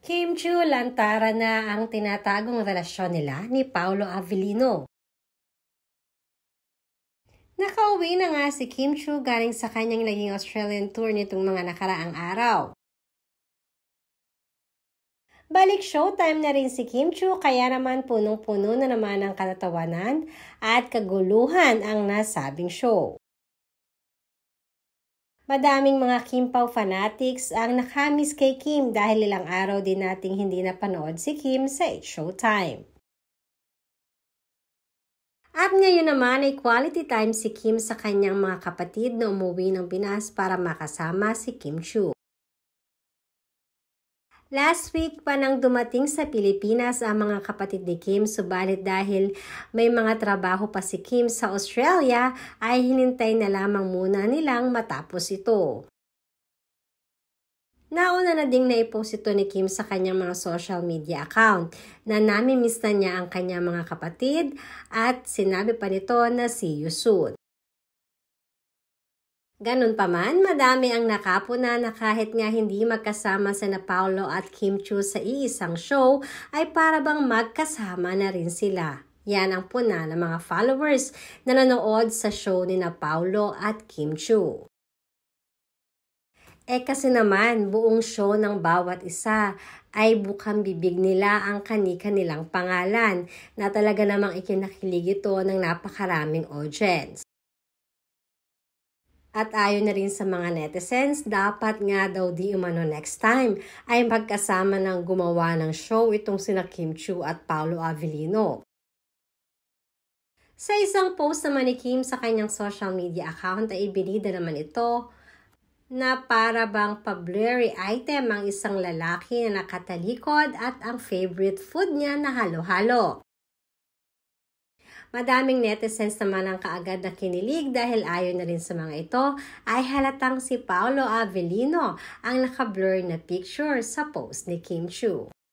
Kim Chu lantara na ang tinatagong relasyon nila ni Paolo Avellino. Nakauwi na nga si Kim Chu galing sa kanyang naging Australian tour nitong mga nakaraang araw. Balik showtime na rin si Kim Chu kaya naman punong-puno na naman ang katatawanan at kaguluhan ang nasabing show. Madaming mga Kim Pao fanatics ang nakamiss kay Kim dahil ilang araw din nating hindi napanood si Kim sa Showtime. At ngayon naman ay quality time si Kim sa kanyang mga kapatid na umuwi ng Pinas para makasama si Kim Chu. Last week pa nang dumating sa Pilipinas ang mga kapatid ni Kim, subalit dahil may mga trabaho pa si Kim sa Australia ay hinintay na lamang muna nilang matapos ito. Nauna na ding naipost ito ni Kim sa kanyang mga social media account na nami-miss na niya ang kanyang mga kapatid at sinabi pa nito na see you soon. Ganun pa man, madami ang nakapuna na kahit nga hindi magkasama sina Paolo at Kim Chu sa iisang show ay para bang magkasama na rin sila. Yan ang puna ng mga followers na nanood sa show ni na Paolo at Kim Chu. Kasi naman, buong show ng bawat isa ay bukang bibig nila ang kani-kanilang pangalan na talaga namang ikinakilig ito ng napakaraming audience. At ayon na rin sa mga netizens, dapat nga daw di umano next time ay magkasama ng gumawa ng show itong sina Kim Chu at Paolo Avellino. Sa isang post naman ni Kim sa kanyang social media account ay ibinida naman ito na para bang pa-blurry item ang isang lalaki na nakatalikod at ang favorite food niya na halo-halo. Madaming netizens naman ang kaagad na kinilig dahil ayon na rin sa mga ito ay halatang si Paolo Avellino ang naka-blur na picture sa post ni Kim Chu.